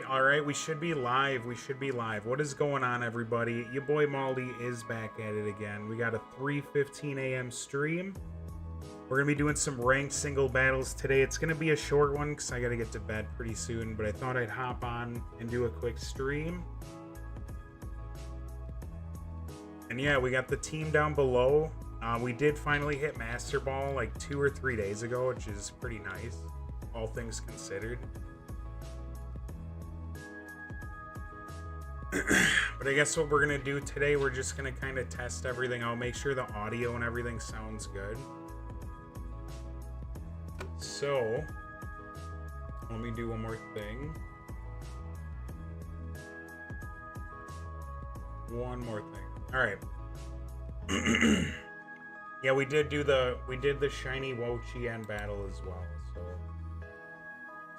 all right. We should be live. We should be live. What is going on, everybody? Your boy Maldi is back at it again. We got a 3:15 a.m. stream. We're gonna be doing some ranked single battles today. It's gonna be a short one because I gotta get to bed pretty soon. But I thought I'd hop on and do a quick stream. And yeah, we got the team down below. We did finally hit Master Ball like 2 or 3 days ago, which is pretty nice, all things considered. But I guess what we're gonna do today, we're just gonna kind of test everything out, make sure the audio and everything sounds good. So let me do one more thing. All right. Yeah, we did the shiny Wo-Chien battle as well, so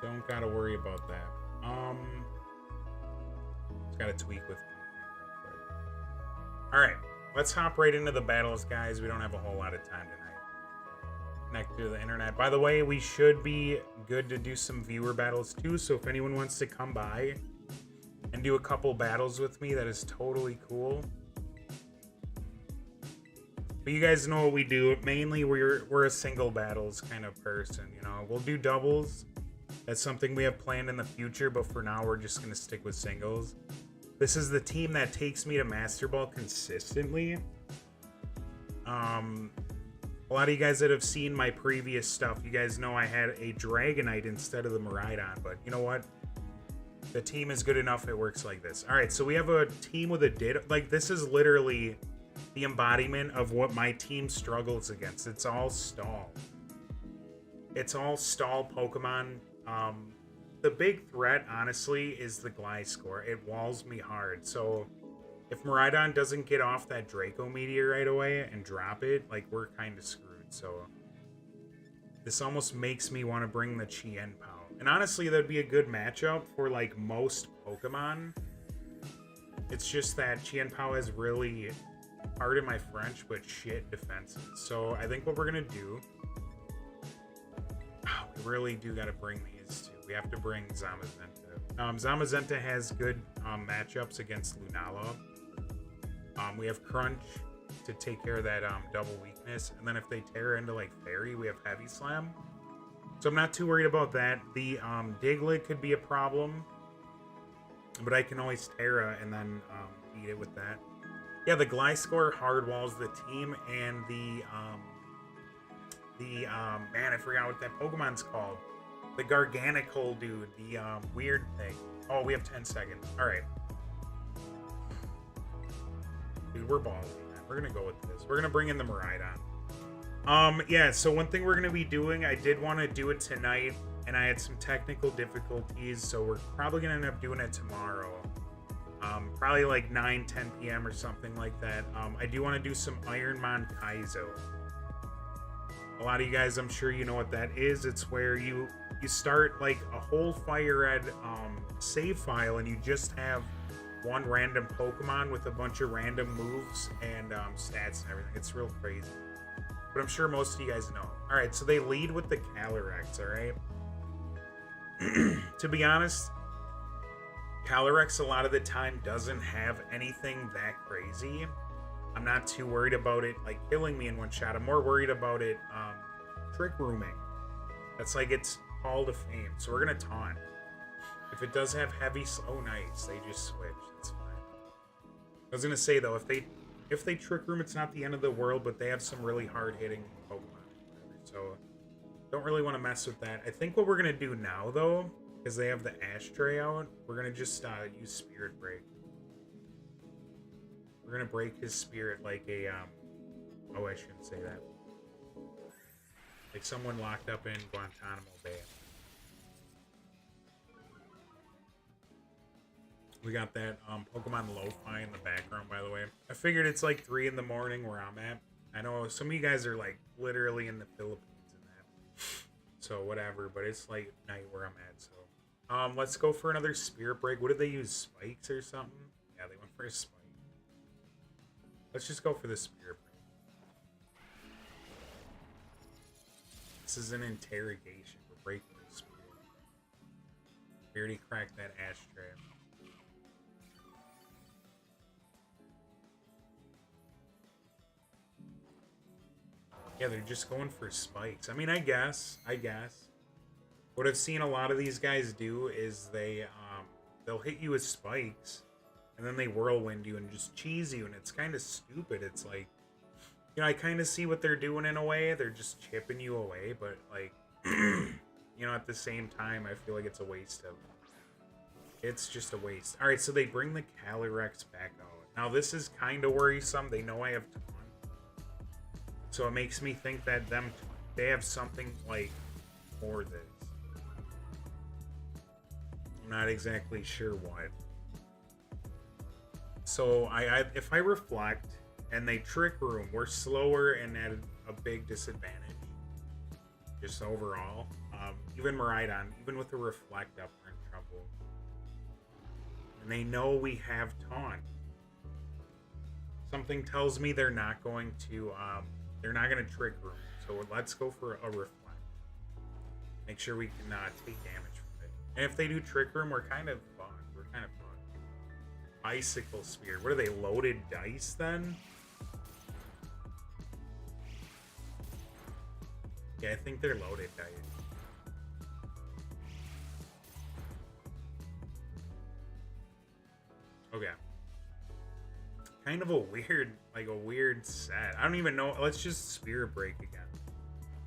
don't gotta worry about that. Just gotta tweak with real quick. All right, let's hop right into the battles, guys. We don't have a whole lot of time tonight. Connect to the internet. By the way, we should be good to do some viewer battles too. So if anyone wants to come by and do a couple battles with me, that is totally cool. But you guys know what we do. Mainly, we're a single battles kind of person. You know, we'll do doubles. That's something we have planned in the future. But for now, we're just gonna stick with singles. This is the team that takes me to Master Ball consistently. A lot of you guys that have seen my previous stuff, you guys know I had a Dragonite instead of the Miraidon. But you know what? The team is good enough. It works like this. All right, so we have a team with a Ditto. Like, this is literally the embodiment of what my team struggles against. It's all stall. It's all stall Pokemon. The big threat, honestly, is the Gliscor. It walls me hard. So if Miraidon doesn't get off that Draco Meteor right away and drop it, like, we're kind of screwed. So this almost makes me want to bring the Chien-Pao. And honestly, that'd be a good matchup for, like, most Pokemon. It's just that Chien-Pao has really, pardon my French, but shit defenses. So I think what we're going to do, we really do got to bring these two. We have to bring Zamazenta. Zamazenta has good matchups against Lunala. We have Crunch to take care of that double weakness. And then if they tear into, like, Fairy, we have Heavy Slam. So I'm not too worried about that. The Diglett could be a problem. But I can always Terra and then beat it with that. Yeah, the Gliscor hard walls the team, and man, I forgot what that Pokemon's called. The Garganacl dude, the weird thing. Oh, we have 10 seconds. All right. Dude, we're balling, man. We're gonna go with this. We're gonna bring in the Miraidon. Yeah, so one thing we're gonna be doing, I did want to do it tonight, and I had some technical difficulties, so we're probably gonna end up doing it tomorrow. Probably like 9-10 p.m. or something like that. I do want to do some Ironmon Kaizo. A lot of you guys, I'm sure you know what that is. It's where you start like a whole Fire Red save file, and you just have one random Pokemon with a bunch of random moves and stats and everything. It's real crazy. But I'm sure most of you guys know. All right, so they lead with the Calyrex, all right? To be honest, Calyrex a lot of the time doesn't have anything that crazy. I'm not too worried about it like killing me in one shot. I'm more worried about it trick rooming. That's like its call to fame. So we're gonna taunt. If it does have heavy, oh nice, they just switch. That's fine. I was gonna say though, if they trick room, it's not the end of the world, but they have some really hard hitting Pokemon. So don't really want to mess with that. I think what we're gonna do now though, because they have the Ashtray out, we're gonna just use Spirit Break. We're gonna break his spirit like a oh, I shouldn't say that. Like someone locked up in Guantanamo Bay. We got that Pokemon Lo-Fi in the background, by the way. I figured it's like 3 in the morning where I'm at. I know some of you guys are like literally in the Philippines and that. So whatever, but it's like night where I'm at, so. Let's go for another Spirit Break. What did they use? Spikes or something? Yeah, they went for a spike. Let's just go for the Spirit Break. This is an interrogation. We're breaking the spirit. We already cracked that ashtray. Yeah, they're just going for spikes. I mean, I guess. What I've seen a lot of these guys do is they'll hit you with spikes, and then they whirlwind you and just cheese you, and it's kind of stupid. It's like, you know, I kind of see what they're doing in a way. They're just chipping you away, but like, you know, at the same time, I feel like it's a waste of. It's just a waste. All right, so they bring the Calyrex back out. Now this is kind of worrisome. They know I have taunt, so it makes me think that they have something like for this. I'm not exactly sure what. So if I reflect and they trick room, we're slower and at a big disadvantage. Just overall. Even Miraidon, even with the reflect up, we're in trouble. And they know we have taunt. Something tells me they're not going to trick room. So let's go for a reflect. Make sure we can take damage from it. And if they do trick room, we're kind of fucked. Icicle Spear. What are they, loaded dice then? Yeah, I think they're loaded dice. Okay. Kind of a weird set. I don't even know. Let's just Spirit Break again.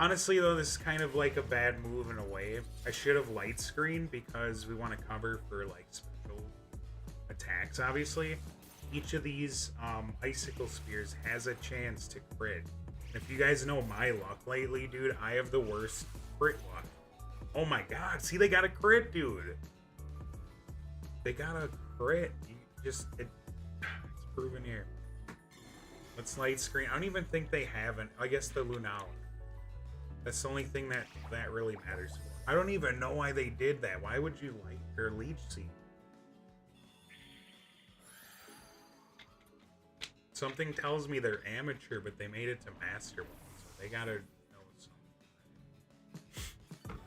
Honestly, though, this is kind of like a bad move in a way. I should have Light Screen because we want to cover for like special attacks, obviously. Each of these Icicle Spears has a chance to crit. If you guys know my luck lately, dude, I have the worst crit luck. Oh my god, see, they got a crit, dude. They got a crit. It's proven here. Let's Light Screen. I don't even think they have an, I guess the Lunala. That's the only thing that really matters. I don't even know why they did that. Why would you Light or Leech Seed? Something tells me they're amateur, but they made it to Master Ball, so they gotta know something.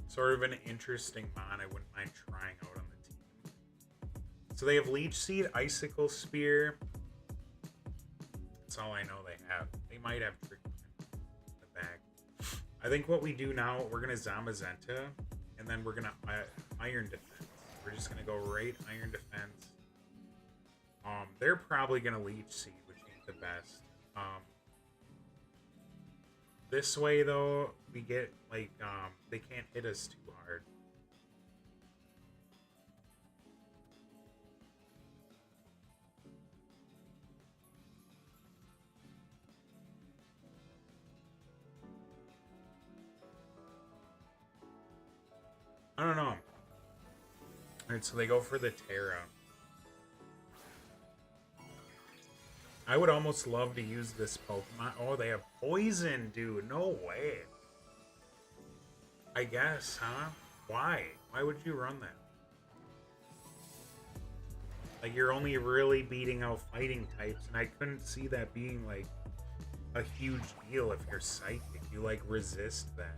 Sort of an interesting mon I wouldn't mind trying out on the team. So they have Leech Seed, Icicle Spear. That's all I know they have. They might have Trick in the back. I think what we do now, we're gonna Zamazenta, and then we're gonna Iron Defense. We're just gonna go right Iron Defense. They're probably gonna Leech Seed, which ain't the best. This way though, we get like they can't hit us too hard. I don't know. Alright, so they go for the Terra. I would almost love to use this Pokemon. Oh, they have poison, dude. No way. I guess, huh? Why? Why would you run that? Like, you're only really beating out fighting types, and I couldn't see that being, like, a huge deal if you're psychic. You, like, resist that.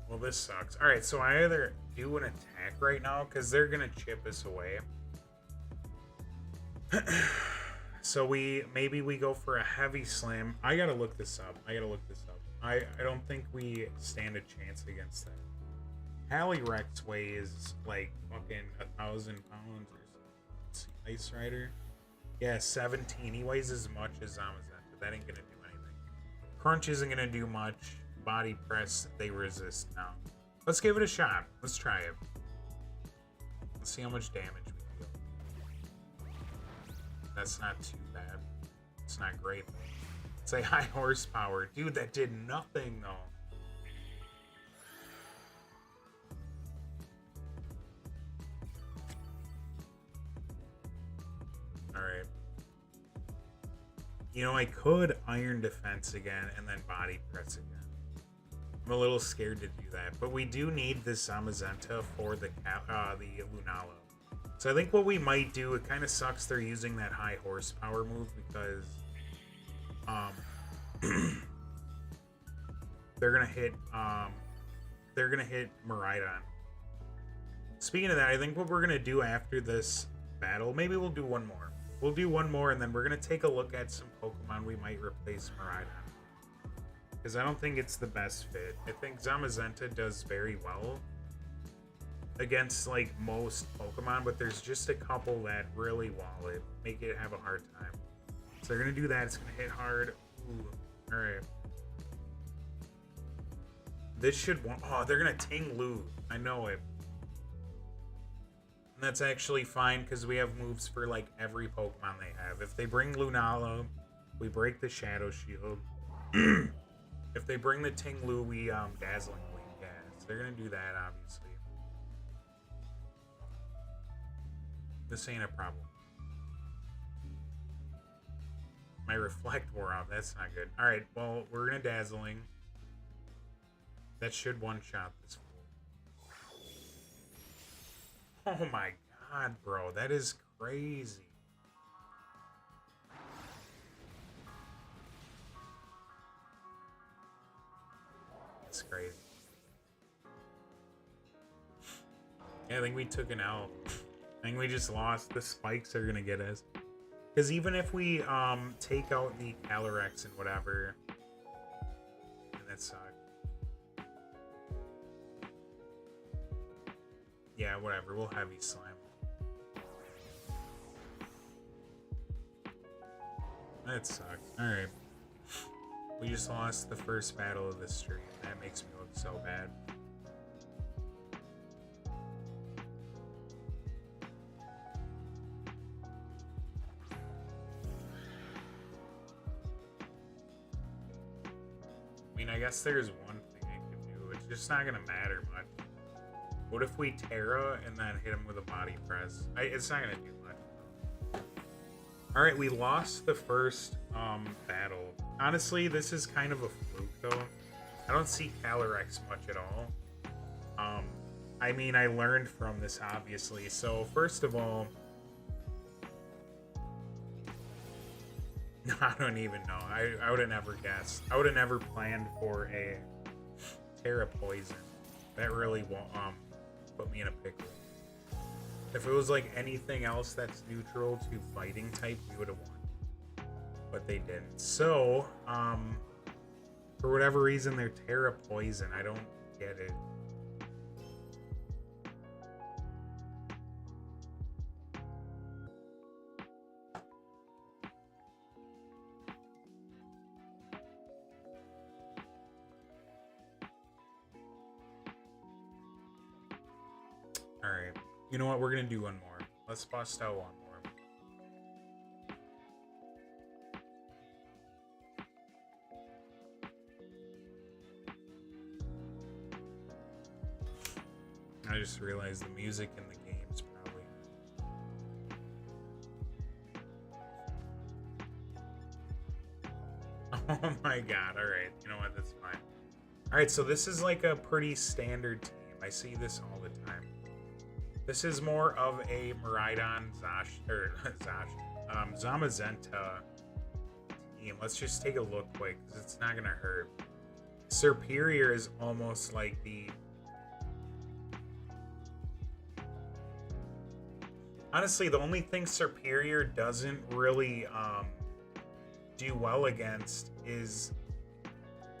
Well, this sucks. Alright, so I either do an attack right now, because they're going to chip us away. So maybe we go for a heavy slam. I gotta look this up. I don't think we stand a chance against that. Calyrex weighs like fucking 1,000 pounds or something. Let's see, Ice Rider. Yeah, 17. He weighs as much as Zamazenta. That ain't gonna do anything. Crunch isn't gonna do much. Body press, they resist now. Let's give it a shot. Let's try it. Let's see how much damage we deal. That's not too bad. It's not great. It's a high horsepower. Dude, that did nothing though. Alright. You know, I could Iron Defense again and then Body Press again. I'm a little scared to do that, but we do need this Zamazenta for the Lunala. So I think what we might do, it kind of sucks they're using that high horsepower move because they're gonna hit Miraidon. Speaking of that, I think what we're gonna do after this battle, maybe we'll do one more. We'll do one more, and then we're gonna take a look at some Pokemon we might replace Miraidon. Because I don't think it's the best fit. I think Zamazenta does very well against like most Pokemon, but there's just a couple that really wall it, make it have a hard time. So they're gonna do that. It's gonna hit hard. Ooh, all right. This should want. Oh, they're gonna Ting Lu. I know it. And that's actually fine because we have moves for like every Pokemon they have. If they bring Lunala, we break the Shadow Shield. If they bring the Ting Lu, we Dazzling Gleam. Yeah, so they're gonna do that obviously. This ain't a problem. My Reflect wore off. That's not good. All right, well, we're gonna Dazzling. That should one-shot this fool. Oh my god, bro. That is crazy. That's crazy. Yeah, I think we took an L. I think we just lost. The spikes are gonna get us. Because even if we take out the Calyrex and whatever, and that sucks. Yeah, whatever. We'll heavy slam. That sucks. Alright. We just lost the first battle of the stream. That makes me look so bad. I mean, I guess there's one thing I can do. It's just not gonna matter much. What if we Terra and then hit him with a body press? It's not gonna do much. Alright, we lost the first battle. Honestly, this is kind of a fluke though. I don't see Calyrex much at all. I mean, I learned from this obviously. So first of all, I don't even know. I would have never guessed. I would have never planned for a Terra Poison. That really won't put me in a pickle. If it was like anything else that's neutral to fighting type, we would have won. But they didn't. So, for whatever reason, they're Terra Poison. I don't get it. Alright. You know what? We're gonna do one more. Let's bust out one more. I just realized the music in the game's probably... Oh my god, alright. You know what? That's fine. Alright, so this is like a pretty standard team. I see this all the time. This is more of a Miraidon Zamazenta team. Let's just take a look quick, because it's not gonna hurt. Serperior is almost like the... Honestly, the only thing Serperior doesn't really do well against is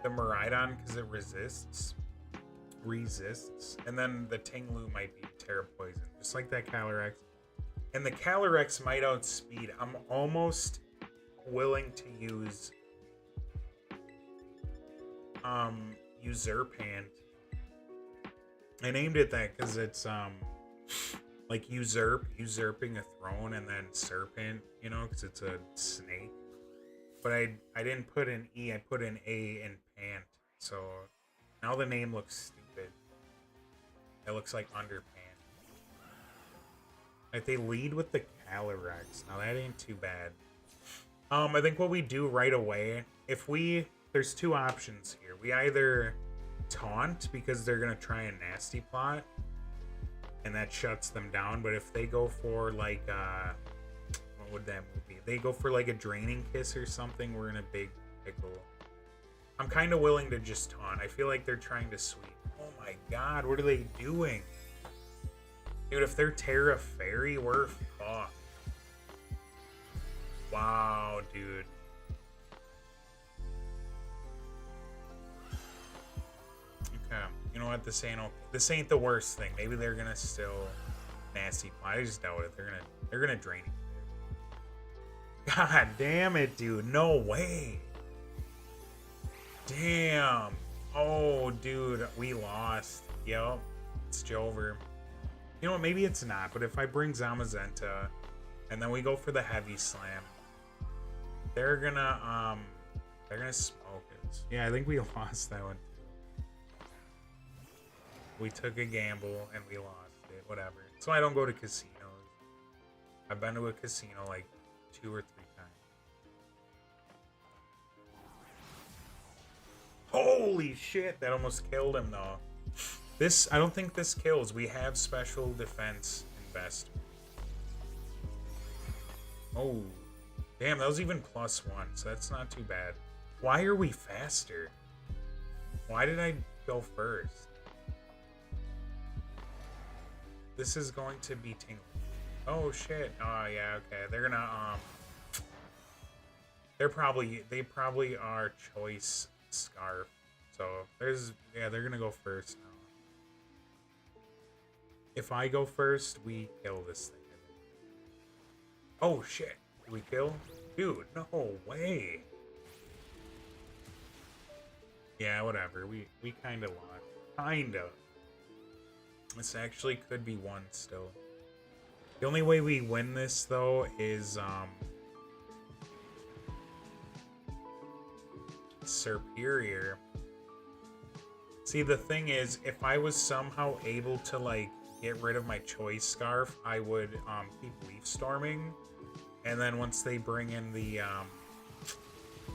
the Miraidon, because it resists, and then the Ting Lu might be Terra Poison, just like that Calyrex. And the Calyrex might outspeed. I'm almost willing to use Usurpant. I named it that because it's like usurping a throne, and then serpent, you know, because it's a snake. But I didn't put an E, I put an A in pant. So now the name looks stupid. It looks like underpant. Like they lead with the Calyrex. Now that ain't too bad. I think what we do right away, there's two options here. We either taunt because they're gonna try a nasty plot, and that shuts them down. But if they go for like what would that move be? They go for like a draining kiss or something, we're in a big pickle. I'm kind of willing to just taunt. I feel like they're trying to sweep. Oh my god, what are they doing? Dude, if they're Terra Fairy, we're fucked. Wow, dude. Okay, you know what? This ain't the worst thing. Maybe they're gonna still nasty. I just doubt it. They're gonna drain it. God damn it, dude. No way. Damn. Oh, dude, we lost. Yep, it's Jover. You know what? Maybe it's not. But if I bring Zamazenta, and then we go for the heavy slam, they're gonna smoke us. Yeah, I think we lost that one. We took a gamble and we lost it. Whatever. So I don't go to casinos. I've been to a casino like 2 or 3 times. Holy shit! That almost killed him though. I don't think this kills. We have special defense invest. Oh. Damn, that was even +1, so that's not too bad. Why are we faster? Why did I go first? This is going to be tingling. Oh shit. Oh yeah, okay. They're gonna they probably are choice scarf. So they're gonna go first now. If I go first, we kill this thing. Oh shit. Did we kill? Dude, no way. Yeah, whatever. We kinda lost. Kinda. This actually could be 1 still. The only way we win this though is superior. See, the thing is, if I was somehow able to like get rid of my choice scarf, I would keep leaf storming, and then once they bring in the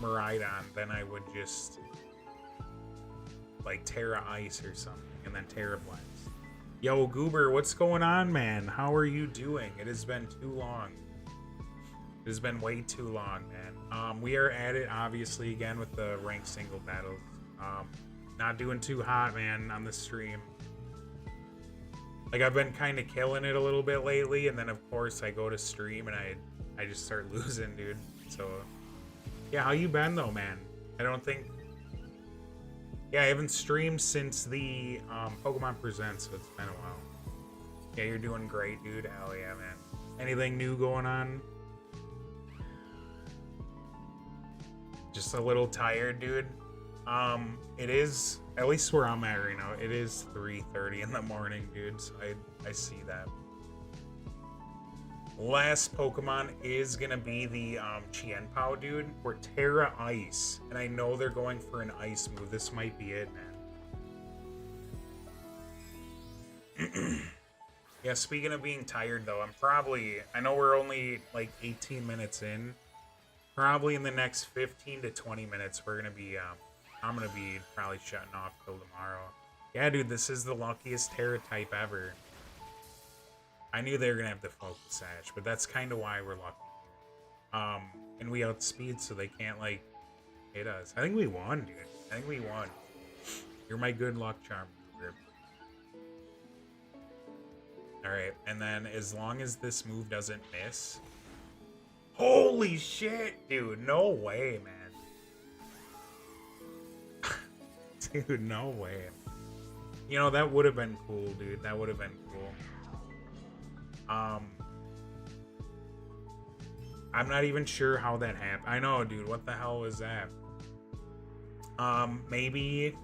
Miraidon, then I would just like Terra Ice or something, and then Terra Blast. Yo, Goober, what's going on, man? How are you doing? It has been too long. It has been way too long, man. We are at it, obviously, again, with the ranked single battles. Not doing too hot, man, on the stream. Like, I've been kind of killing it a little bit lately, and then, of course, I go to stream, and I just start losing, dude. So, yeah, how you been, though, man? I don't think... Yeah, I haven't streamed since the Pokemon Presents, so it's been a while. Yeah, you're doing great, dude. Hell yeah, man. Anything new going on? Just a little tired, dude. It is, at least where I'm at right now, it is 3:30 in the morning, dude, so I see that. Last Pokemon is gonna be the Chien-Pao, dude. We're Terra Ice, and I know they're going for an ice move. This might be it, man. Yeah, speaking of being tired, though, I know we're only like 18 minutes in. Probably in the next 15 to 20 minutes, we're gonna be, I'm gonna be probably shutting off till tomorrow. Yeah, dude, this is the luckiest Terra type ever. I knew they were gonna have the Focus Sash, but that's kind of why we're lucky. And we outspeed, so they can't like hit us. I think we won, dude. I think we won. You're my good luck charm. All right, and then as long as this move doesn't miss. Holy shit, dude! No way, man. Dude, no way. You know, that would have been cool, dude. That would have been cool. I'm not even sure how that happened. I know, dude. What the hell was that? Maybe...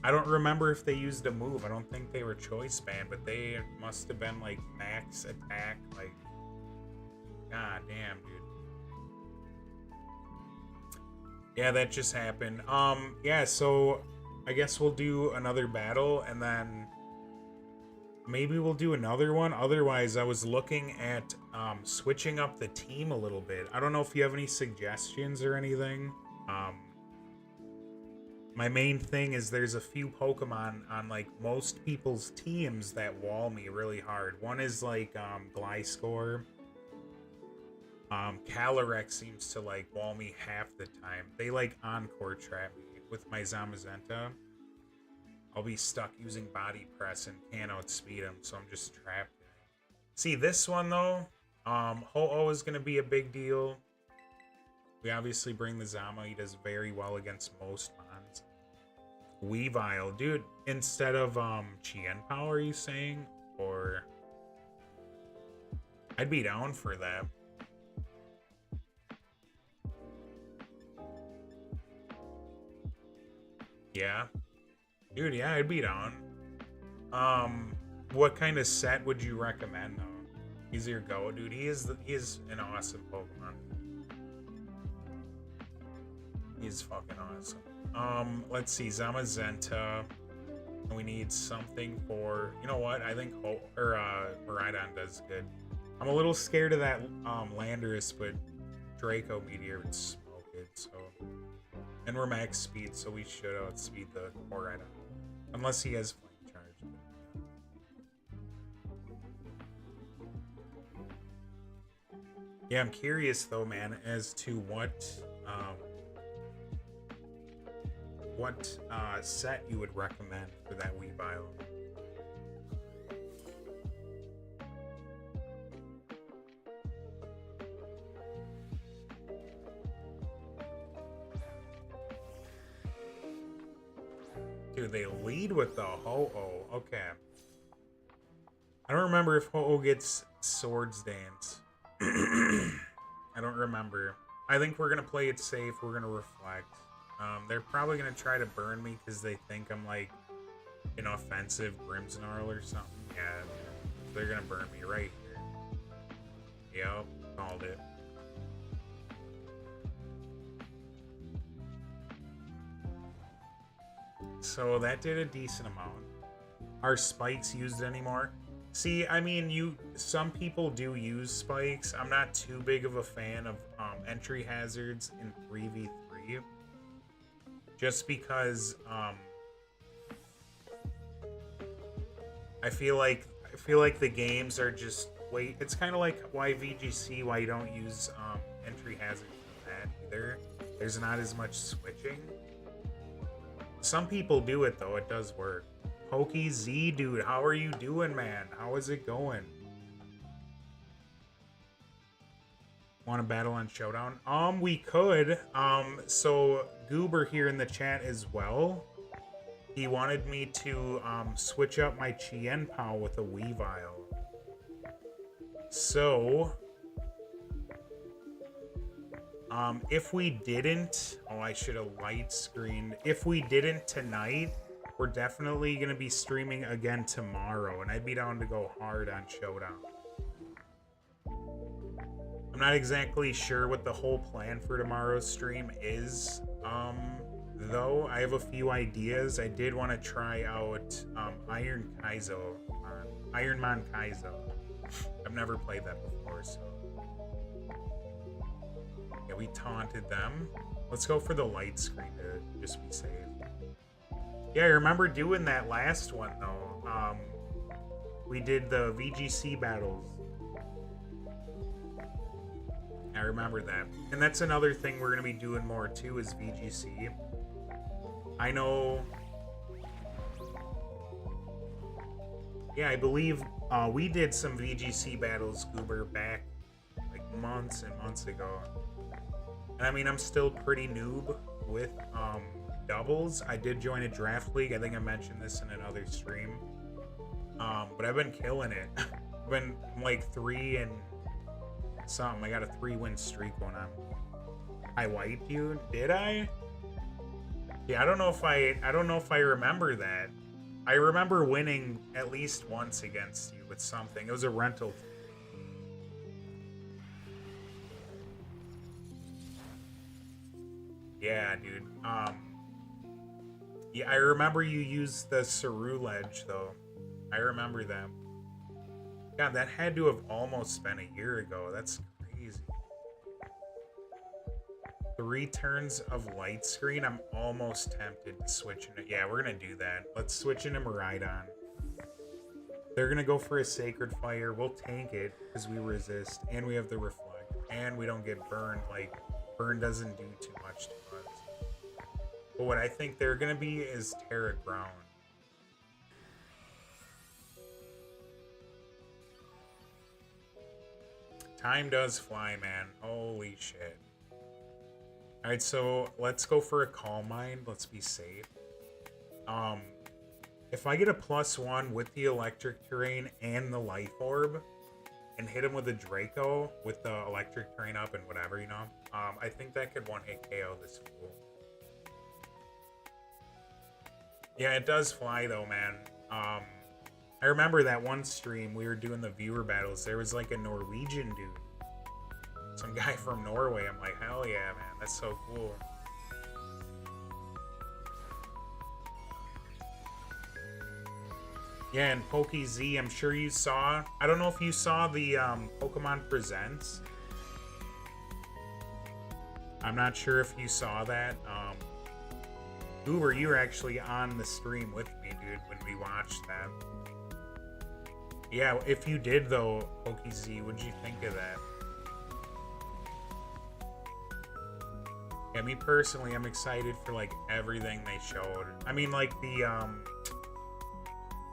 I don't remember if they used a move. I don't think they were choice banned, but they must have been, like, max attack, like... God damn, dude. Yeah, that just happened. Yeah, so... I guess we'll do another battle, and then... Maybe we'll do another one. Otherwise, I was looking at switching up the team a little bit. I don't know if you have any suggestions or anything. My main thing is there's a few Pokemon on like most people's teams that wall me really hard. One is like Gliscor. Calyrex seems to like wall me half the time. They like encore trap me with my Zamazenta. I'll be stuck using body press and can't outspeed him, so I'm just trapped. See this one though, Ho-Oh is gonna be a big deal. We obviously bring the Zama. He does very well against most mons. Weavile, dude. Instead of Chien Power, are you saying? Or I'd be down for that. Yeah. Dude, yeah, I'd be down. What kind of set would you recommend though? He's your go, dude. He is an awesome Pokemon. He's fucking awesome. Let's see, Zamazenta. We need something for, you know what? I think Miraidon does good. I'm a little scared of that Landorus, but Draco Meteor would smoke it, so. And we're max speed, so we should outspeed the Miraidon. Unless he has Flame Charge. Yeah, I'm curious though, man, as to what set you would recommend for that Weavile. Dude, they lead with the Ho-Oh. Okay. I don't remember if Ho-Oh gets Swords Dance. I don't remember. I think we're going to play it safe. We're going to reflect. They're probably going to try to burn me because they think I'm like an offensive Grimmsnarl or something. Yeah, they're going to burn me right here. Yep, called it. So that did a decent amount. Are spikes used anymore? See, I mean, some people do use spikes. I'm not too big of a fan of entry hazards in 3v3. Just because I feel like the games are just it's kind of like why VGC, why you don't use entry hazards in that either. There's not as much switching. Some people do it though, it does work. Pokey Z, dude, how are you doing, man? How is it going? Want to battle on Showdown? We could. So Goober here in the chat as well. He wanted me to switch up my Chien Pao with a Weavile. So if we didn't, I should have light screened. If we didn't tonight, we're definitely going to be streaming again tomorrow, and I'd be down to go hard on Showdown. I'm not exactly sure what the whole plan for tomorrow's stream is, though. I have a few ideas. I did want to try out Ironmon Kaizo. I've never played that before, so. Yeah, we taunted them. Let's go for the light screen to just be safe. Yeah, I remember doing that last one, though. We did the VGC battles. I remember that. And that's another thing we're going to be doing more, too, is VGC. I know... Yeah, I believe we did some VGC battles, Goober, back like months and months ago. And I mean, I'm still pretty noob with doubles. I did join a draft league. I think I mentioned this in another stream. But I've been killing it. I've been like 3 and something. I got a 3-win streak going on. I wiped you? Did I? Yeah, I don't know if I remember that. I remember winning at least once against you with something. It was a rental. Yeah, dude. Yeah, I remember you used the Ceruledge, though. I remember that. God, that had to have almost been a year ago. That's crazy. 3 turns of light screen. I'm almost tempted to switch into... Yeah, we're going to do that. Let's switch into Miraidon. They're going to go for a Sacred Fire. We'll tank it because we resist. And we have the Reflect. and we don't get burned. Like, burn doesn't do too much to us. But what I think they're gonna be is Terra Ground. Time does fly, man. Holy shit. Alright, so let's go for a Calm Mind. Let's be safe. If I get a +1 with the electric terrain and the life orb, and hit him with a Draco with the electric terrain up and whatever, you know, I think that could one-hit KO this fool. Yeah, it does fly though, man. I remember that one stream we were doing the viewer battles. There was like a Norwegian dude, some guy from Norway. I'm like, hell yeah, man, that's so cool. Yeah, and PokeZ, I'm sure you saw. I don't know if you saw the Pokemon Presents. I'm not sure if you saw that. Uber, you were actually on the stream with me, dude, when we watched that. Yeah, if you did, though, PokeZ, what'd you think of that? Yeah, me personally, I'm excited for, like, everything they showed. I mean, like, the,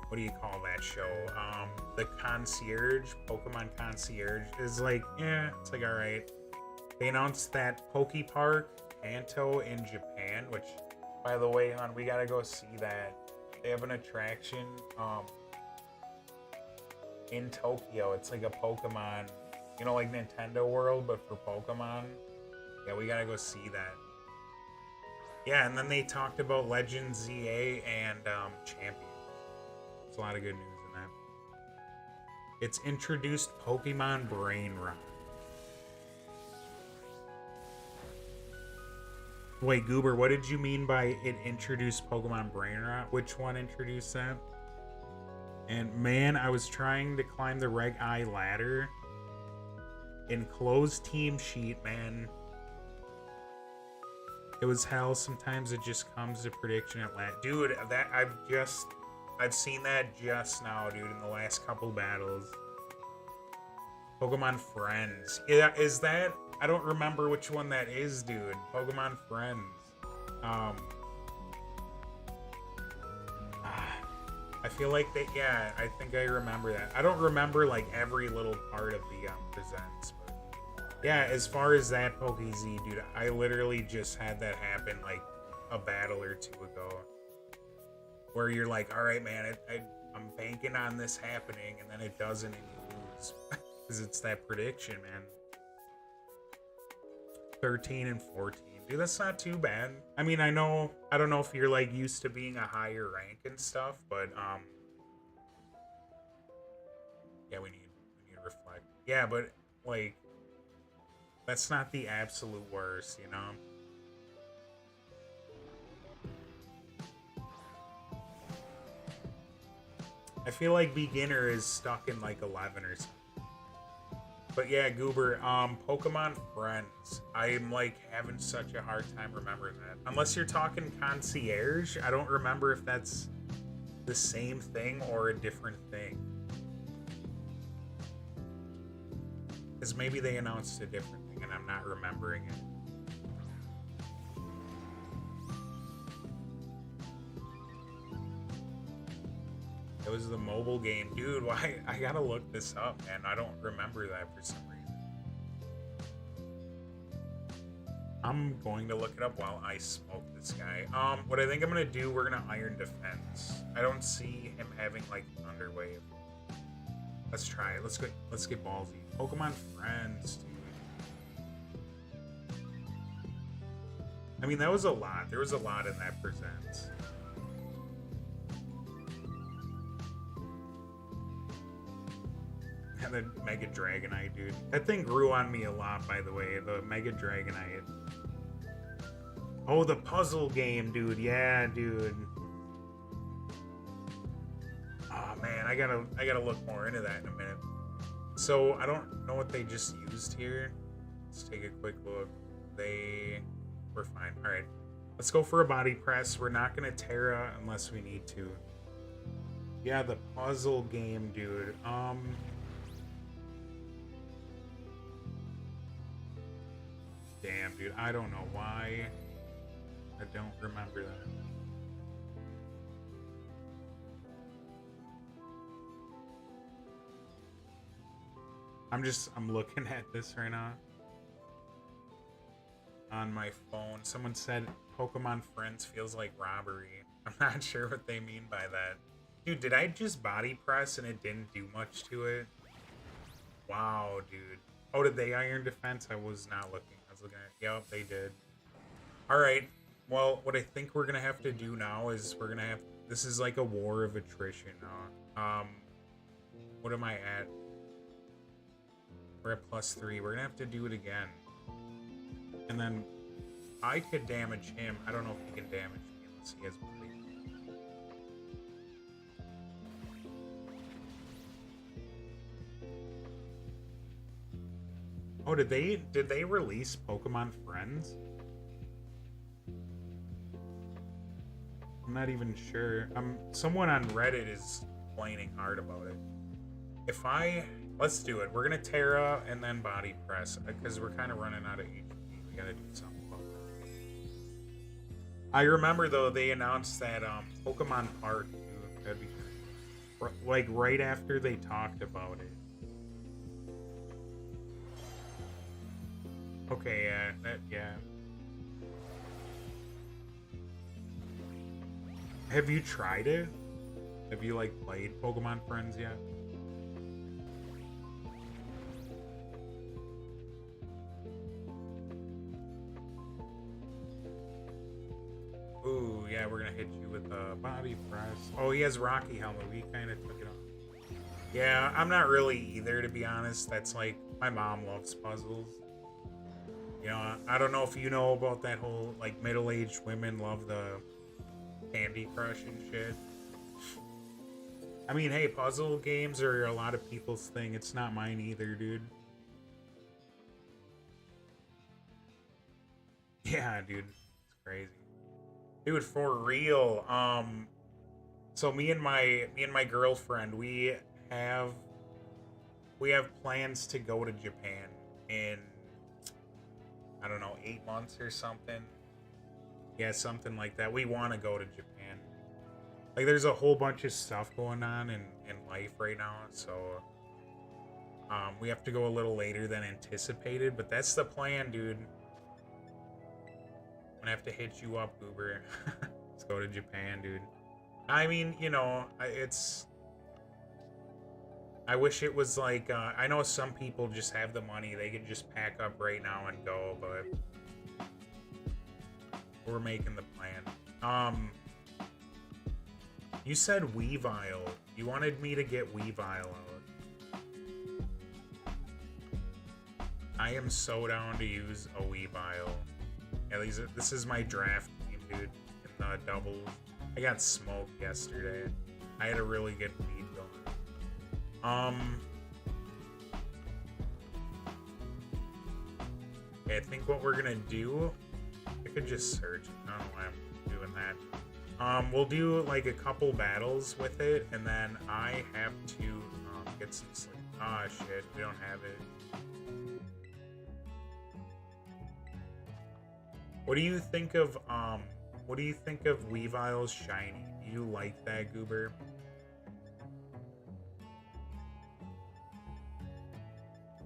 what do you call that show? The Concierge, Pokemon Concierge, is like, yeah, it's like, alright. They announced that Poke Park, Kanto in Japan, which, by the way, hon, we gotta go see that. They have an attraction, in Tokyo. It's like a Pokemon, you know, like Nintendo World, but for Pokemon. Yeah, we gotta go see that. Yeah, and then they talked about Legends ZA and Champions. There's a lot of good news in that. It's introduced Pokemon Brain Rot. Wait, Goober, what did you mean by it introduced Pokemon Brain Rot? Which one introduced that? And man, I was trying to climb the Reg I ladder in closed team sheet, man. It was hell. Sometimes it just comes to prediction at last. Dude, that I've seen that just now, dude, in the last couple battles. Pokemon Friends. Yeah, is that? I don't remember which one that is, dude. Pokemon Friends. I feel like that, yeah, I think I remember that. I don't remember, like, every little part of the presents, but yeah, as far as that PokeZ, dude, I literally just had that happen, like, a battle or two ago. Where you're like, alright, man, I'm banking on this happening, and then it doesn't, and you lose. Because it's that prediction, man. 13 and 14. Dude, that's not too bad. I mean, I don't know if you're, like, used to being a higher rank and stuff, but, yeah, we need to reflect. Yeah, but, like, that's not the absolute worst, you know? I feel like beginner is stuck in, like, 11 or something. But yeah, Goober, Pokemon Friends. I'm, like, having such a hard time remembering that. Unless you're talking Concierge, I don't remember if that's the same thing or a different thing. Because maybe they announced a different thing and I'm not remembering it. It was the mobile game. Dude, why? I gotta look this up, man. I don't remember that for some reason. I'm going to look it up while I smoke this guy. What I think I'm gonna do, we're gonna Iron Defense. I don't see him having, like, Thunder Wave. Let's try it. Let's get ballsy. Pokemon Friends, dude. I mean, that was a lot. There was a lot in that present. And the Mega Dragonite, dude. That thing grew on me a lot, by the way. The Mega Dragonite. Oh, the puzzle game, dude. Yeah, dude. Oh, man. I gotta look more into that in a minute. So, I don't know what they just used here. Let's take a quick look. We're fine. Alright. Let's go for a body press. We're not gonna Terra unless we need to. Yeah, the puzzle game, dude. Damn, dude. I don't know why. I don't remember that. I'm looking at this right now. On my phone. Someone said Pokemon Friends feels like robbery. I'm not sure what they mean by that. Dude, did I just body press and it didn't do much to it? Wow, dude. Oh, did they Iron Defense? I was not looking. I was looking at... Yep, they did. Alright. Well, what I think we're gonna have to do now is we're gonna have... This is like a war of attrition now. What am I at? We're at +3. We're gonna have to do it again. And then I could damage him. I don't know if he can damage me unless he has body. Oh, did they release Pokemon Friends? I'm not even sure. Someone on Reddit is complaining hard about it. Let's do it. We're gonna Terra and then body press because we're kind of running out of HP. We gotta do something about that. I remember though they announced that Pokemon Park, that'd be like right after they talked about it. Okay, yeah. Have you tried it? Have you like played Pokemon Friends yet? Ooh, yeah, we're gonna hit you with a body press. Oh, he has Rocky Helmet. We kind of took it off. Yeah, I'm not really either, to be honest. That's like, my mom loves puzzles. You know, I don't know if you know about that whole, like, middle-aged women love the Candy Crush and shit. I mean, hey, puzzle games are a lot of people's thing. It's not mine either, dude. Yeah, dude. It's crazy. Dude, for real. So me and my girlfriend, we have plans to go to Japan in, I don't know, 8 months or something. Yeah, something like that. We want to go to Japan. Like, there's a whole bunch of stuff going on in life right now, so we have to go a little later than anticipated, but that's the plan, dude. I'm gonna have to hit you up, Uber. Let's go to Japan, dude. I mean, you know, I wish it was like, I know some people just have the money. They can just pack up right now and go, but we're making the plan. You said Weavile. You wanted me to get Weavile out. I am so down to use a Weavile. Yeah, this is my draft team, dude. In the doubles. I got smoked yesterday. I had a really good lead going. Okay, I think what we're gonna do, I could just search. I don't know why I'm doing that. We'll do like a couple battles with it, and then I have to get some sleep. Ah, shit, we don't have it. What do you think of Weavile's shiny? Do you like that, Goober?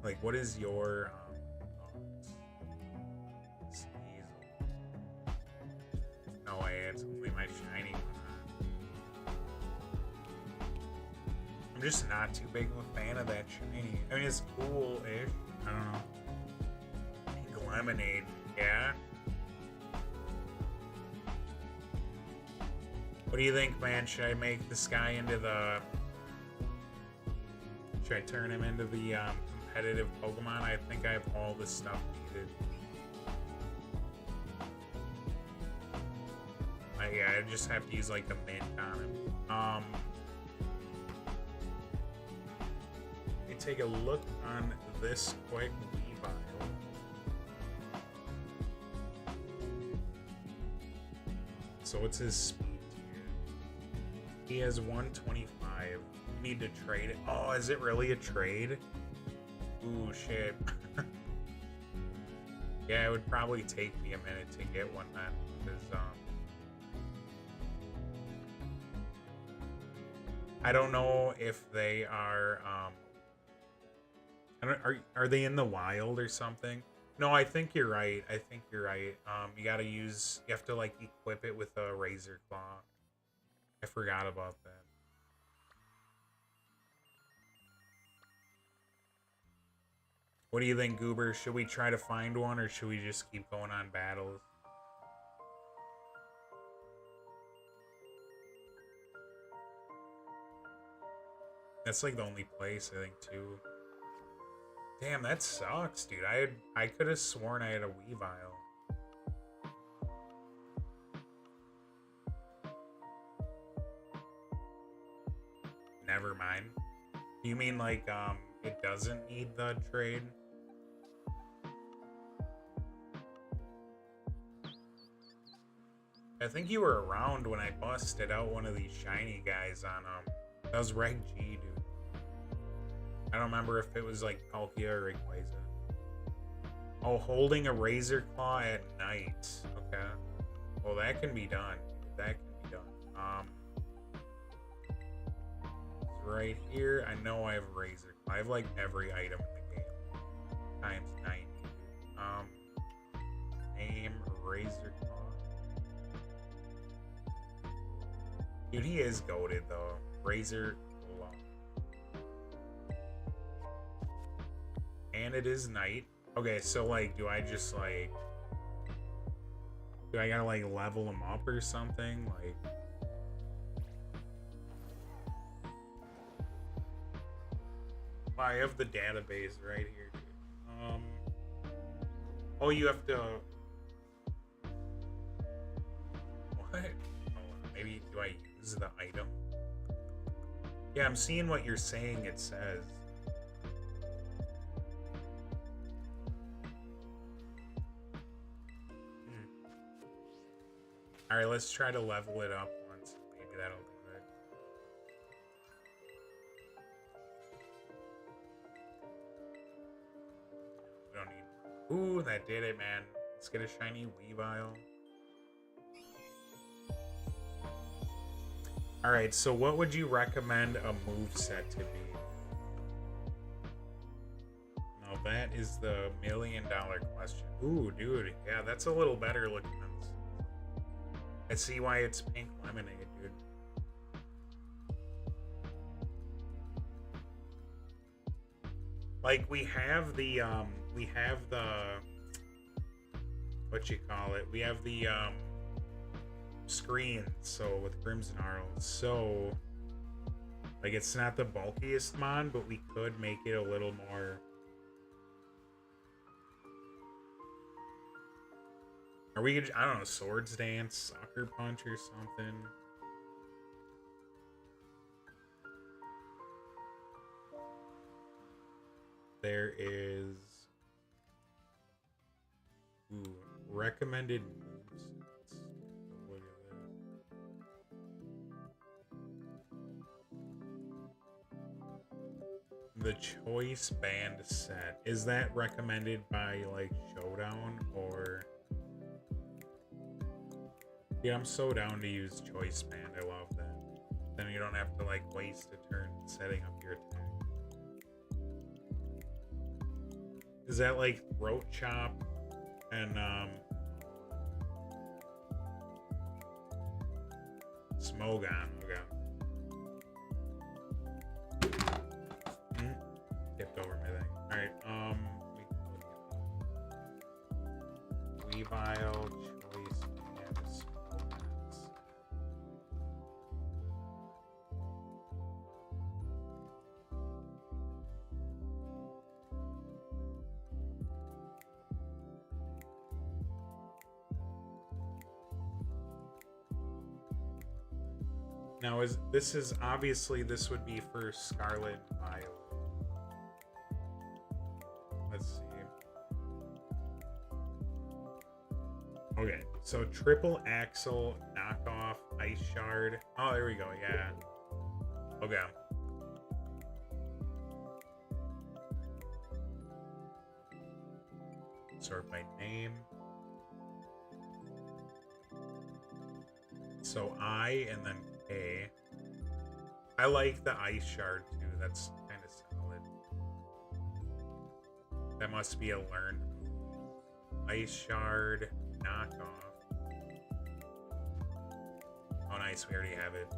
Like, what is your no way, it's only my shiny one. I'm just not too big of a fan of that shiny. I mean, it's cool-ish. I don't know. Pink lemonade, yeah. What do you think, man? Should I make this guy into the... Should I turn him into the competitive Pokemon? I think I have all the stuff needed. Yeah, I just have to use like the mint on him. Let me take a look on this quick Weavile. So what's his speed tier? He has 125. Need to trade it. Oh, is it really a trade? Ooh, shit. Yeah, it would probably take me a minute to get one then, because I don't know if they are I don't, are they in the wild or something? No, I think you're right. I think you're right. You have to like equip it with a razor claw. I forgot about that. What do you think, Goober? Should we try to find one or should we just keep going on battles? That's like the only place, I think, too. Damn, that sucks, dude. I could have sworn I had a Weavile. Never mind. You mean like it doesn't need the trade? I think you were around when I busted out one of these shiny guys on that was Reg G, dude. I don't remember if it was like Palkia or Rayquaza. Oh, holding a Razor Claw at night. Okay. Well, that can be done. That can be done. It's right here. I know I have Razor Claw. I have like every item in the game. Times 90. Name Razor Claw. Dude, he is goated though. Razor Claw. And it is night. Okay, so like, do I just like... Do I gotta like level him up or something? Like... I have the database right here, dude. Oh, you have to... What? Hold on. Maybe, do I use the item? Yeah, I'm seeing what you're saying it says. Alright, let's try to level it up once. Maybe that'll do it. We don't need... Ooh, that did it, man. Let's get a shiny Weavile. Alright, so what would you recommend a moveset to be? Now that is the $1 million question. Ooh, dude. Yeah, that's a little better looking than this. I see why it's pink lemonade, dude. Like we have the what you call it? We have the screen, so with Grimmsnarl. So like it's not the bulkiest mon, but we could make it a little more. Are we, I don't know, Swords Dance, Sucker Punch or something? There is... Ooh, recommended movesets. Look at that. The Choice Band set. Is that recommended by, like, Showdown, or... Yeah, I'm so down to use Choice Band. I love that. Then you don't have to like waste a turn setting up your attack. Is that like Throat Chop and Smogon? Okay. Tipped over my thing. Alright, Weavile, Choice Band, Smogons. Now, this is obviously this would be for Scarlet and Violet. Let's see. Okay, so triple axle knockoff ice shard. Oh, there we go. Yeah. Okay. Sort by name. So I and then K. I like the ice shard too. That's kind of solid. That must be a learned move. Ice shard, knockoff. Oh, nice. We already have it.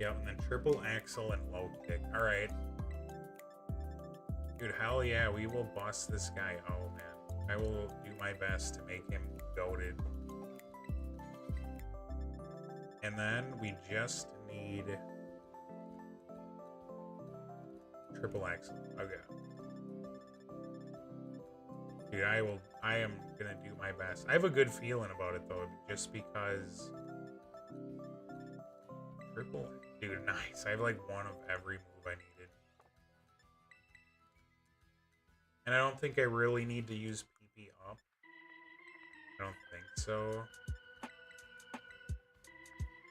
Yeah, and then triple axle and low kick. All right. Dude, hell yeah, we will bust this guy. Oh, man. I will do my best to make him goated. And then we just need triple axle. Okay. Dude, I am gonna do my best. I have a good feeling about it though, just because triple, dude, nice. I have like one of every move I needed. And I don't think I really need to use PP up. I don't think so.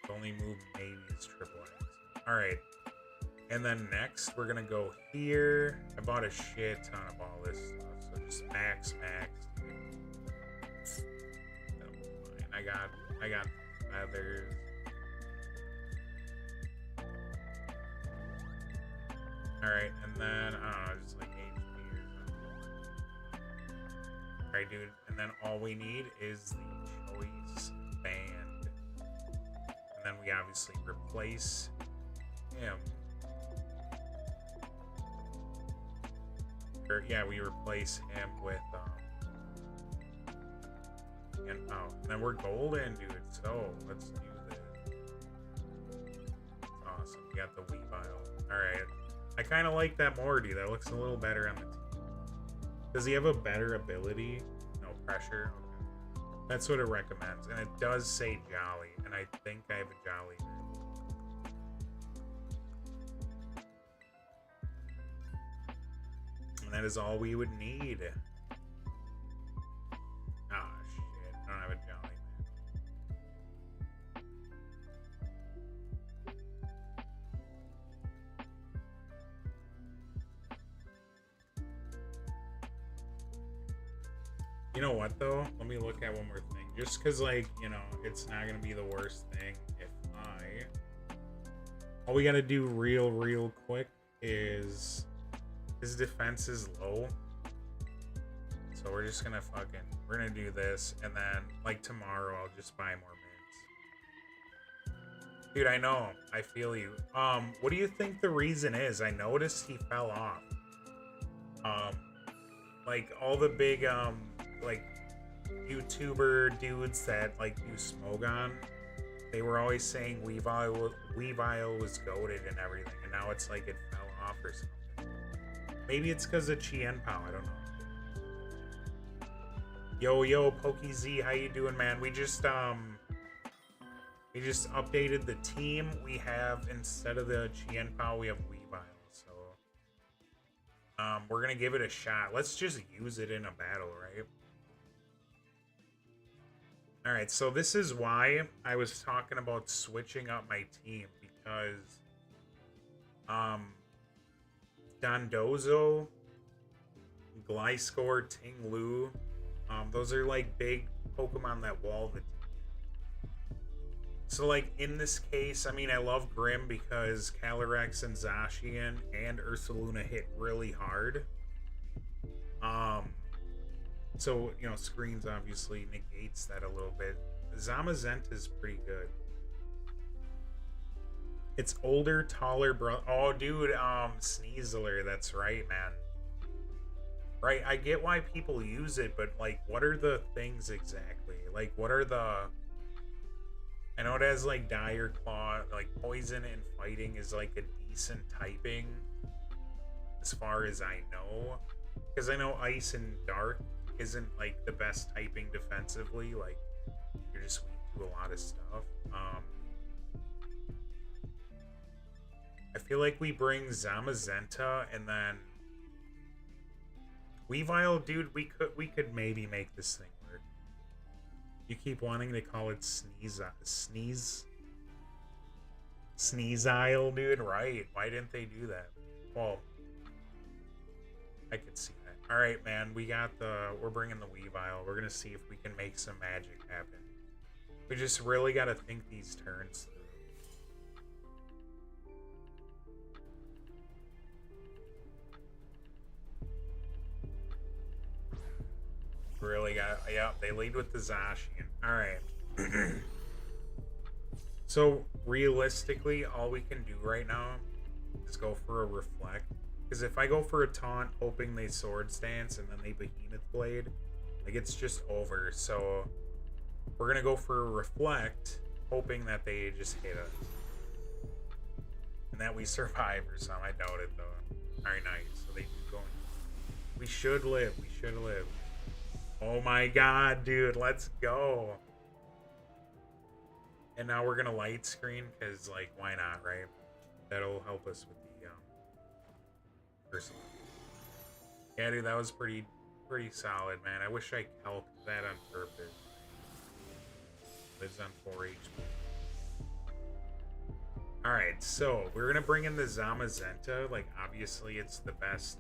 The only move maybe is triple X. Alright. And then next, we're gonna go here. I bought a shit ton of all this stuff. So just max. That'll be fine. I got feathers. Alright, and then, I don't know, just like HP or something. Alright, dude. And then all we need is the choice band. And then we obviously replace him. Or, yeah, we replace him with, and then we're golden, dude. So let's do this. Awesome. We got the Weavile. Alright. I kind of like that more, dude. That looks a little better on the team. Does he have a better ability? No pressure? Okay. That's what it recommends. And it does say Jolly. And I think I have a Jolly there. And that is all we would need. Ah, shit. I don't have a Jolly, man. You know what, though? Let me look at one more thing. Just because, like, you know, it's not going to be the worst thing if all we got to do real quick is... His defense is low. So we're just gonna we're gonna do this, and then, like, tomorrow I'll just buy more mints. Dude, I know. I feel you. What do you think the reason is? I noticed he fell off. Like, all the big, like, YouTuber dudes that, like, do Smogon, they were always saying Weavile was goated and everything, and now it's like it fell off or something. Maybe it's because of Chien-Pao, I don't know. Yo, PokeZ, how you doing, man? We just updated the team. We have, instead of the Chien-Pao, we have Weavile. So, we're gonna give it a shot. Let's just use it in a battle, right? Alright, so this is why I was talking about switching up my team, because, Dondozo, Gliscor, Ting-Lu, those are like big Pokemon that wall the team. So, like, in this case, I mean, I love Grim because Calyrex and Zacian and Ursaluna hit really hard. So, you know, Screens obviously negates that a little bit. Zamazenta is pretty good. It's older, taller, bro. Oh, dude, Sneasler, that's right, man. Right, I get why people use it, but, like, what are the things exactly? Like, what are the... I know it has, like, Dire Claw, like, Poison and Fighting is, like, a decent typing, as far as I know. Because I know Ice and Dark isn't, like, the best typing defensively. Like, you're just weak to a lot of stuff. I feel like we bring Zamazenta and then Weavile, dude. We could maybe make this thing work. You keep wanting to call it Sneasile, dude. Right? Why didn't they do that? Well, I could see that. All right, man. We're bringing the Weavile. We're gonna see if we can make some magic happen. We just really gotta think these turns through. Really got. Yeah, they lead with the Zacian. All right. So realistically, all we can do right now is go for a reflect. Because if I go for a taunt, hoping they Swords Dance and then they Behemoth Blade, like it's just over. So we're gonna go for a reflect, hoping that they just hit us and that we survive or something. I doubt it though. All right, nice. So they keep going. We should live. We should live. Oh my god, dude, let's go. And now we're gonna light screen because, like, why not, right? That'll help us with the first one. Yeah, dude, that was pretty solid, man. I wish I helped that on purpose. Lives on 4 HP. All right, so we're gonna bring in the Zamazenta. Like, obviously, it's the best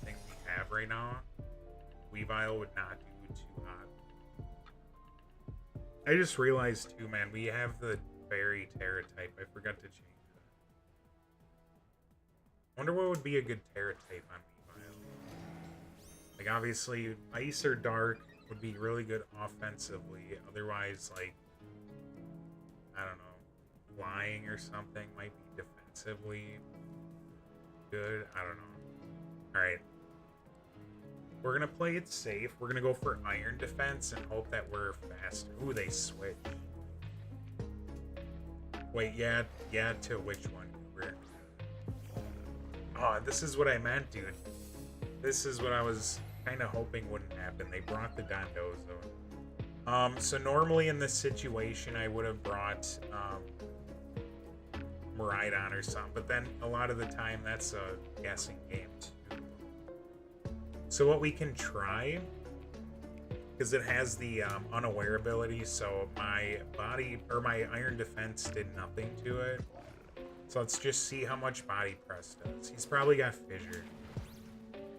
thing we have right now. Weavile would not do too hot. I just realized too, man, we have the Fairy Terra type. I forgot to change that. Wonder what would be a good Terra type on Weavile. Like, obviously, Ice or Dark would be really good offensively. Otherwise, like, I don't know, Flying or something might be defensively good. I don't know. All right. We're going to play it safe. We're going to go for Iron Defense and hope that we're faster. Ooh, they switch. Wait, yeah, to which one? Oh, this is what I meant, dude. This is what I was kind of hoping wouldn't happen. They brought the Dondozo. So normally in this situation, I would have brought Miraidon or something. But then a lot of the time, that's a guessing game, too. So what we can try, because it has the unaware ability, so my body or my Iron Defense did nothing to it. So let's just see how much body press does. He's probably got Fissure.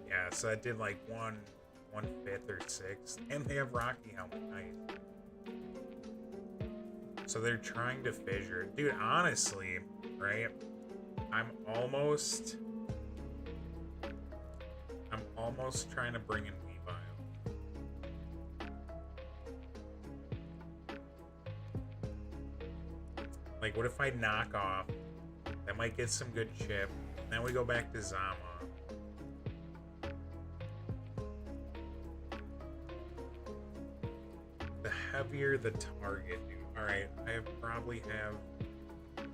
Yeah, so that did like 1/5 or 6th, and they have Rocky Helmet. Nice. So they're trying to Fissure, dude. Honestly, right? I'm almost trying to bring in Weavile. Like, what if I knock off? That might get some good chip. Then we go back to Zama. The heavier the target, dude. Alright, I probably have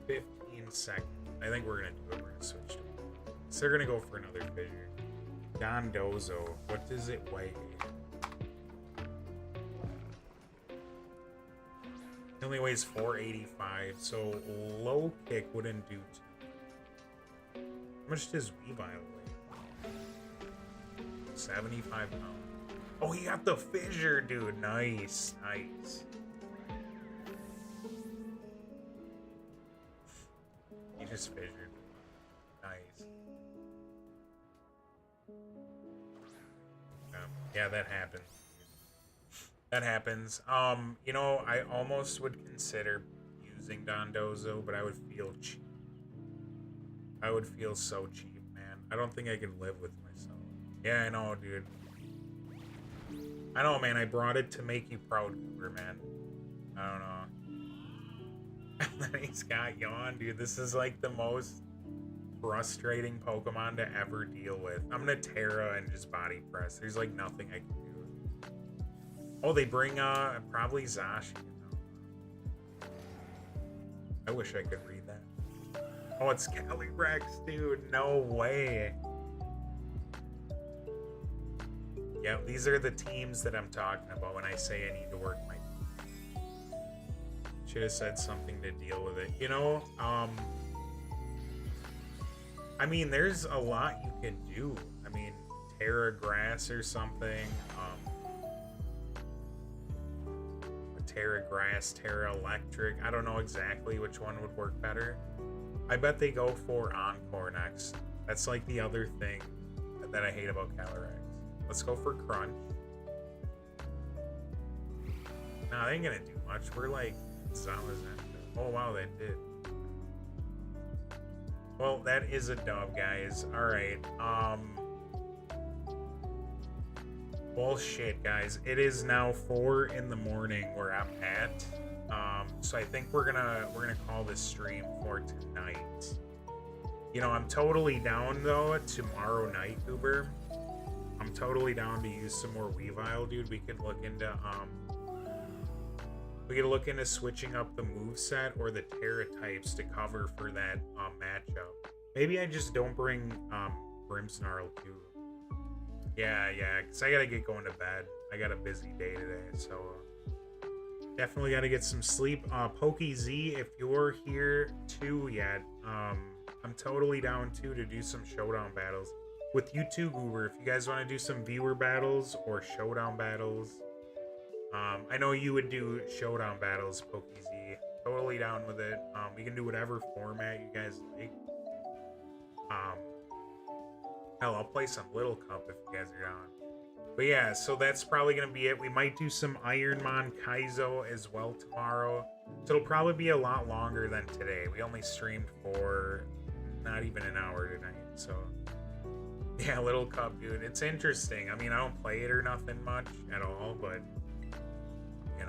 15 seconds. I think we're gonna do it. We're gonna switch to it. So they're gonna go for another Fissure. Dondozo, what does it weigh? It only weighs 485, so low kick wouldn't do too. How much does Weavile weigh? 75 pounds. Oh, he got the Fissure, dude. Nice, nice. He just fissured. Nice. Yeah, that happens. That happens. You know, I almost would consider using Dondozo, but I would feel cheap. I would feel so cheap, man. I don't think I could live with myself. Yeah, I know, dude. I know, man. I brought it to make you proud, Cooper, man. I don't know. And then he's got Yawn, dude. This is like the most frustrating Pokemon to ever deal with. I'm gonna Terra and just body press. There's like nothing I can do. Oh, they bring probably Zacian. I wish I could read that. Oh, it's Calyrex, dude. No way. Yeah, these are the teams that I'm talking about when I say I need to work my team. Should have said something to deal with it. You know, I mean, there's a lot you can do. I mean, Terra Grass or something. Terra Grass, Terra Electric. I don't know exactly which one would work better. I bet they go for Encore next. That's like the other thing that I hate about Calyrex. Let's go for Crunch. Nah, they ain't gonna do much. We're like Zamazenta. Oh wow, that did. Well, that is a dub, guys. Alright, bullshit, guys. It is now 4 in the morning where I'm at. So I think we're gonna call this stream for tonight. You know, I'm totally down though tomorrow night, Uber. I'm totally down to use some more Weavile, dude. We could look into switching up the moveset or the Terra types to cover for that matchup. Maybe I just don't bring Grimmsnarl too. Yeah, because I gotta get going to bed. I got a busy day today, so definitely gotta get some sleep. PokeZ, if you're here too yet, I'm totally down too to do some showdown battles with you too, Goober. If you guys want to do some viewer battles or showdown battles, I know you would do showdown battles, PokeZ. Totally down with it. We can do whatever format you guys like. Hell, I'll play some Little Cup if you guys are down. But yeah, so that's probably going to be it. We might do some Ironmon Kaizo as well tomorrow. So it'll probably be a lot longer than today. We only streamed for not even an hour tonight. So yeah, Little Cup, dude. It's interesting. I mean, I don't play it or nothing much at all, but you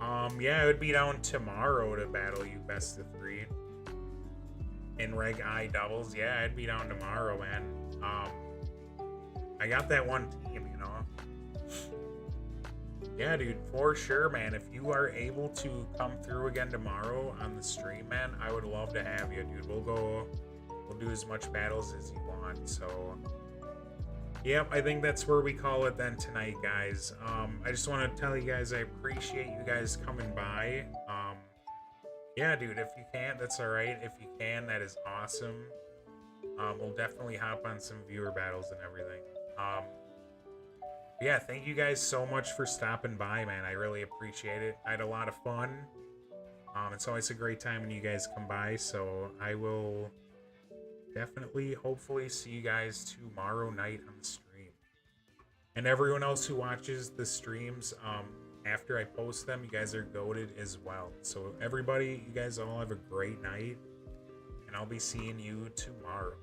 know. Yeah, it would be down tomorrow to battle you best of 3. In Reg I doubles, yeah, I'd be down tomorrow, man. I got that one team, you know. Yeah, dude, for sure, man. If you are able to come through again tomorrow on the stream, man, I would love to have you, dude. We'll do as much battles as you want. So, yep, I think that's where we call it then tonight, guys. I just want to tell you guys I appreciate you guys coming by. Yeah, dude, if you can't, that's all right. If you can, that is awesome. We'll definitely hop on some viewer battles and everything. Yeah, thank you guys so much for stopping by, man. I really appreciate it. I had a lot of fun. It's always a great time when you guys come by, so I will definitely, hopefully, see you guys tomorrow night on the stream. And everyone else who watches the streams, after I post them, you guys are goated as well. So everybody, you guys all have a great night, and I'll be seeing you tomorrow.